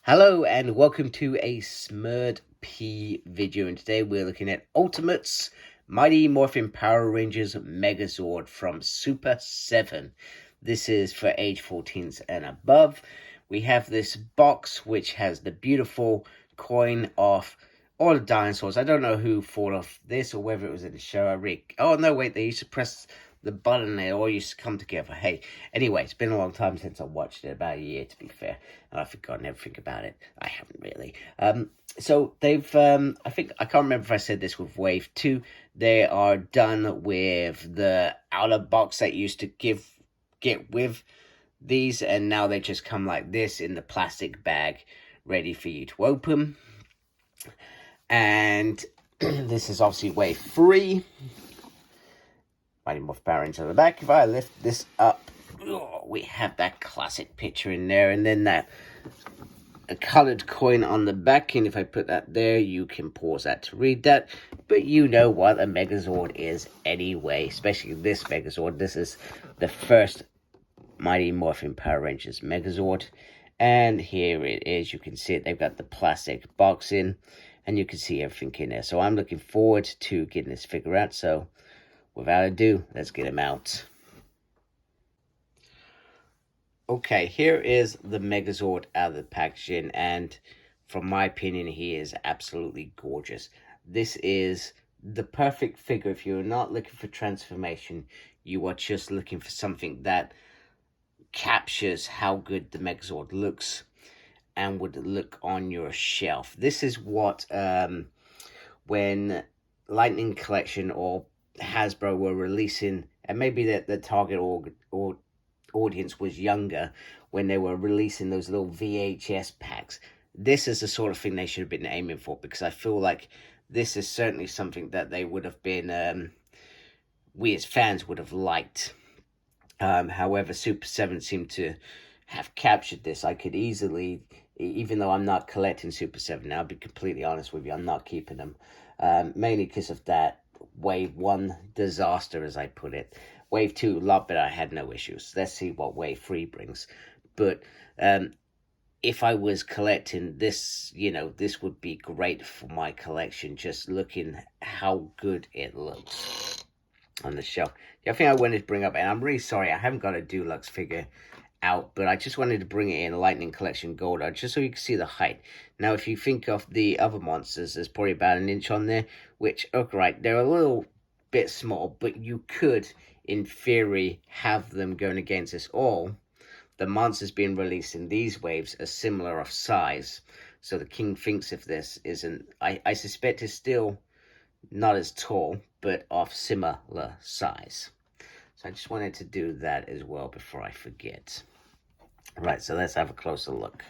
Hello and welcome to a Smurd P video, and today we're looking at Ultimates Mighty Morphin Power Rangers Megazord from Super7. This is for age 14s and above. We have this box which has the beautiful coin of all the dinosaurs. I don't know who thought of this or whether it was in the show. Oh no, wait, they used to press the button, they all used to come together. Hey, anyway, it's been a long time since I watched it, about a year to be fair, and I've forgotten everything about it. I haven't really. So they've, I think, I can't remember if I said this with Wave 2, they are done with the outer box that used to get with these, and now they just come like this in the plastic bag, ready for you to open. And this is obviously Wave 3. Mighty Morphin Power Rangers on the back. If I lift this up, we have that classic picture in there, and then a colored coin on the back, and if I put that there, you can pause that to read that, but you know what a Megazord is anyway, especially this Megazord. This is the first Mighty Morphin Power Rangers Megazord, and here it is. You can see it, they've got the plastic box in, and you can see everything in there, so I'm looking forward to getting this figure out, so without ado, let's get him out. Okay, here is the Megazord out of the packaging, and from my opinion, he is absolutely gorgeous. This is the perfect figure if you're not looking for transformation, you are just looking for something that captures how good the Megazord looks and would look on your shelf. This is what, when Lightning Collection or Hasbro were releasing, and maybe the target or audience was younger when they were releasing those little VHS packs. This is the sort of thing they should have been aiming for, because I feel like this is certainly something that they would have been, we as fans would have liked. However, Super7 seemed to have captured this. I could easily, even though I'm not collecting Super7 now, I'll be completely honest with you, I'm not keeping them, mainly because of that Wave 1 disaster, as I put it. Wave 2, a lot better, I had no issues. Let's see what Wave 3 brings. But if I was collecting this, you know, this would be great for my collection, just looking how good it looks on the shelf. The other thing I wanted to bring up, and I'm really sorry, I haven't got a Deluxe figure out, but I just wanted to bring it in Lightning Collection Gold, just so you can see the height. Now, if you think of the other monsters, there's probably about an inch on there, which, okay, right, they're a little bit small, but you could, in theory, have them going against us all. The monsters being released in these waves are similar of size, so the king thinks if this isn't, I suspect it's still not as tall, but of similar size. So I just wanted to do that as well before I forget. Right, so let's have a closer look.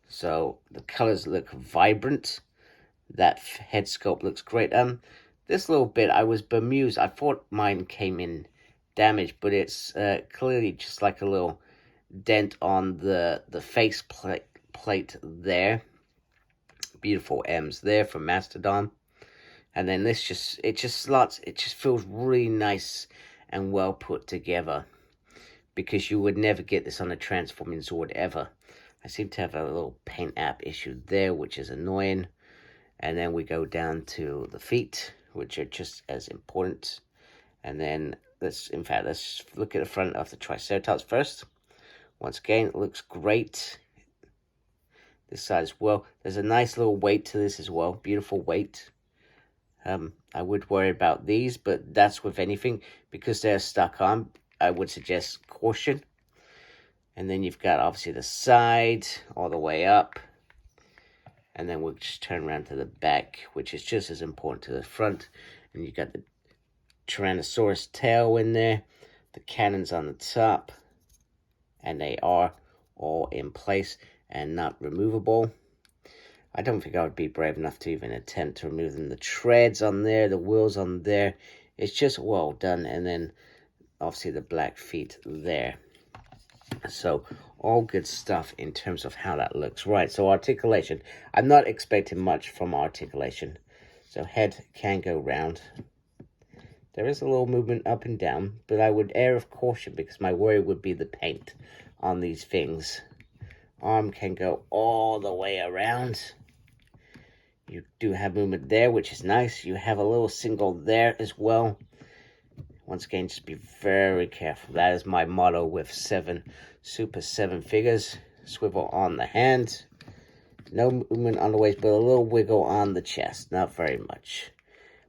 So the colors look vibrant. That head sculpt looks great. This little bit, I was bemused. I thought mine came in damaged, but it's clearly just like a little dent on the face plate there. Beautiful M's there from Mastodon. And then this it just slots, it just feels really nice and well put together, because you would never get this on a transforming Zord ever. I seem to have a little paint app issue there, which is annoying. And then we go down to the feet, which are just as important. And then let's look at the front of the Triceratops first. Once again, it looks great. This side as well. There's a nice little weight to this as well. Beautiful weight. I would worry about these, but that's with anything, because they're stuck on. I would suggest caution. And then you've got obviously the side all the way up, and then we'll just turn around to the back, which is just as important to the front. And you've got the Tyrannosaurus tail in there, the cannons on the top, and they are all in place and not removable. I don't think I would be brave enough to even attempt to remove them. The treads on there, the wheels on there, it's just well done. And then obviously the black feet there. So all good stuff in terms of how that looks. Right, so articulation. I'm not expecting much from articulation. So head can go round. There is a little movement up and down, but I would err of caution, because my worry would be the paint on these things. Arm can go all the way around. You do have movement there, which is nice. You have a little single there as well. Once again, just be very careful. That is my motto with Super 7 figures. Swivel on the hand. No movement on the waist, but a little wiggle on the chest. Not very much.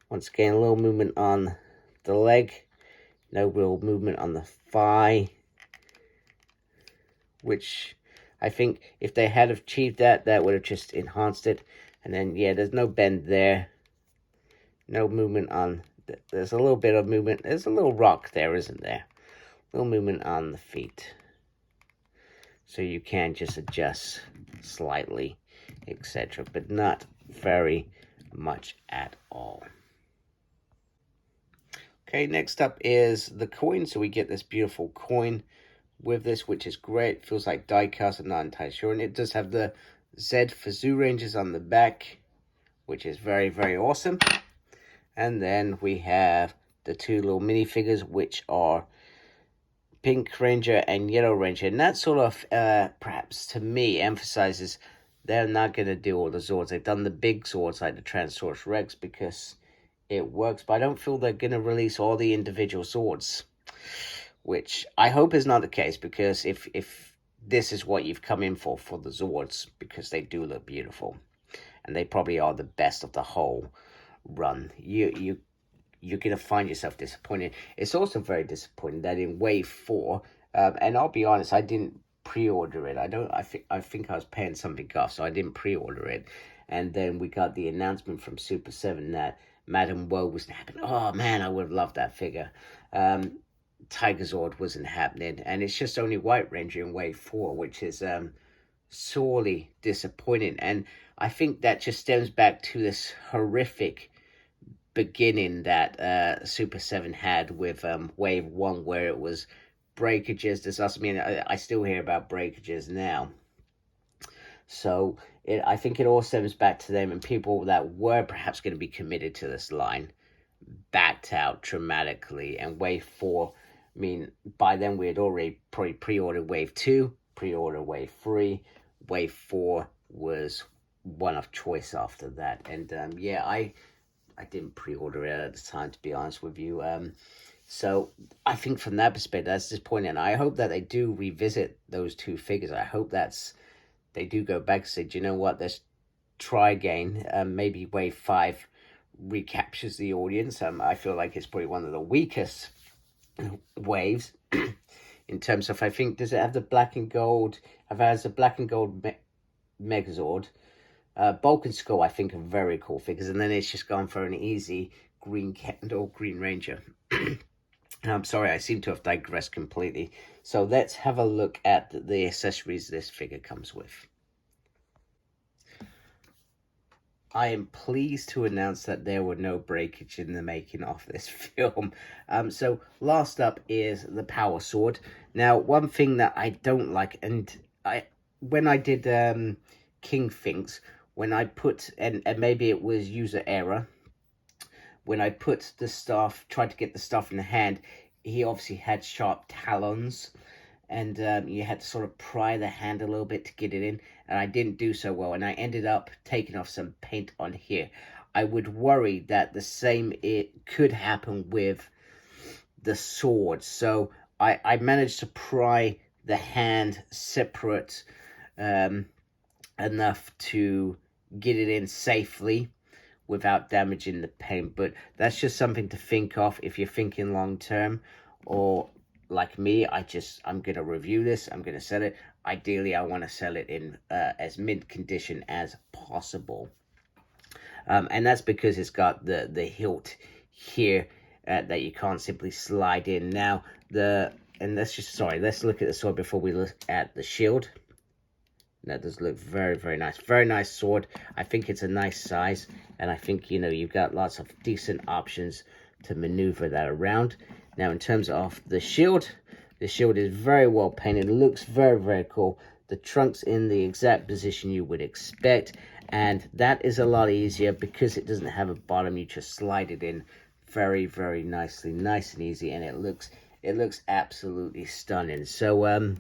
Once again, a little movement on the leg. No real movement on the thigh. Which I think if they had achieved that, that would have just enhanced it. And then, yeah, there's no bend there. No movement on... There's a little bit of movement. There's a little rock there, isn't there? A little movement on the feet. So you can just adjust slightly, etc. But not very much at all. Okay, next up is the coin. So we get this beautiful coin with this, which is great. Feels like die cast, I'm not entirely sure. And it does have the Z for Zoo Rangers on the back, which is very, very awesome. And then we have the two little minifigures, which are Pink Ranger and Yellow Ranger. And that sort of, perhaps to me, emphasizes they're not going to do all the Zords. They've done the big Zords like the Transaurus Rex because it works. But I don't feel they're going to release all the individual Zords, which I hope is not the case. Because if this is what you've come in for the Zords, because they do look beautiful. And they probably are the best of the whole run, you're gonna find yourself disappointed. It's also very disappointing that in wave 4, and I'll be honest, I didn't pre-order it. I think I was paying something off, so I didn't pre-order it. And then we got the announcement from Super 7 that Madam Woe was happening. Oh man, I would have loved that figure. Tiger Zord wasn't happening, and it's just only White Ranger in wave 4, which is sorely disappointing. And I think that just stems back to this horrific beginning that Super 7 had with wave 1, where it was breakages, disaster. I mean, I still hear about breakages now. So I think it all stems back to them, and people that were perhaps going to be committed to this line backed out dramatically. And wave 4, I mean, by then we had already probably pre-ordered wave 2, pre-ordered wave 3. Wave 4 was one of choice after that. And yeah, I didn't pre-order it at the time, to be honest with you. So I think from that perspective, that's disappointing. And I hope that they do revisit those two figures. I hope they do go back and say, do you know what, let's try again. Maybe wave 5 recaptures the audience. I feel like it's probably one of the weakest waves in terms of, I think, does it have the black and gold? If it has the black and gold Megazord, Bulk and Skull, I think, are very cool figures. And then it's just gone for an easy Green Candle, Green Ranger. I'm sorry, I seem to have digressed completely. So let's have a look at the accessories this figure comes with. I am pleased to announce that there were no breakage in the making of this film. So last up is the Power Sword. Now, one thing that I don't like, and when I did King Finks, when I put, and maybe it was user error, when I put the stuff, tried to get the stuff in the hand, he obviously had sharp talons, and you had to sort of pry the hand a little bit to get it in, and I didn't do so well, and I ended up taking off some paint on here. I would worry that the same could happen with the sword, so I managed to pry the hand separate enough to get it in safely without damaging the paint. But that's just something to think of if you're thinking long term, or like me, I'm gonna review this, I'm gonna sell it. Ideally, I want to sell it in as mint condition as possible, and that's because it's got the hilt here that you can't simply slide in. Now let's look at the sword before we look at the shield. That does look very, very nice. Very nice sword. I think it's a nice size. And I think, you know, you've got lots of decent options to maneuver that around. Now, in terms of the shield is very well painted. It looks very, very cool. The trunk's in the exact position you would expect. And that is a lot easier because it doesn't have a bottom. You just slide it in very, very nicely. Nice and easy. And it looks absolutely stunning. So,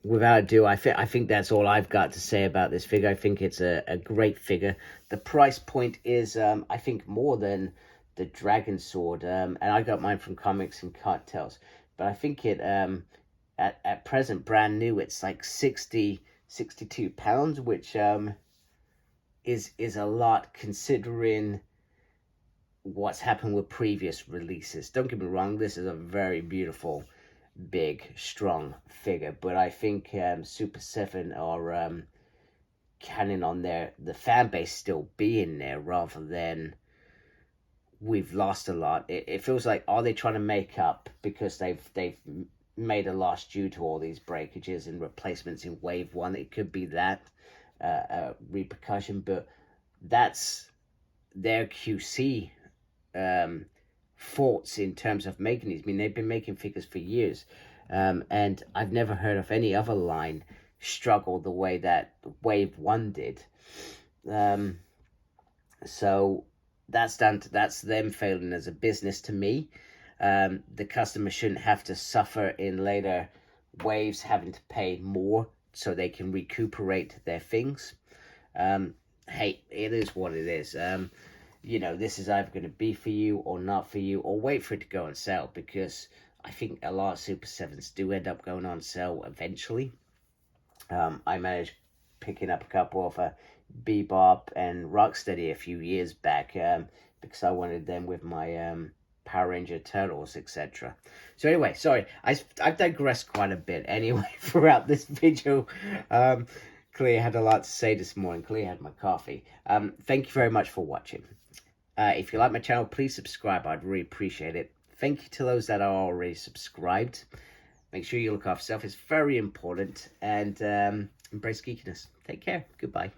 without ado, I think that's all I've got to say about this figure. I think it's a great figure. The price point is, I think, more than the Dragon Sword. And I got mine from Comics and Cartels. But I think it, at present, brand new, it's like 62 pounds, which is a lot considering what's happened with previous releases. Don't get me wrong, this is a very beautiful, big, strong figure, but I think Super7 are canning on the fan base still being there rather than we've lost a lot. It feels like, are they trying to make up because they've made a loss due to all these breakages and replacements in wave one? It could be that repercussion, but that's their QC faults in terms of making these. I mean, they've been making figures for years, and I've never heard of any other line struggle the way that Wave 1 did. So that's them failing as a business to me. The customer shouldn't have to suffer in later waves having to pay more so they can recuperate their things. Hey, it is what it is. You know, this is either going to be for you or not for you, or wait for it to go on sale, because I think a lot of Super 7s do end up going on sale eventually. I managed picking up a couple of Bebop and Rocksteady a few years back because I wanted them with my Power Ranger Turtles, etc. So anyway, sorry, I've digressed quite a bit anyway throughout this video. Clearly had a lot to say this morning. Clearly had my coffee. Thank you very much for watching. If you like my channel, please subscribe. I'd really appreciate it. Thank you to those that are already subscribed. Make sure you look after yourself. It's very important. And embrace geekiness. Take care. Goodbye.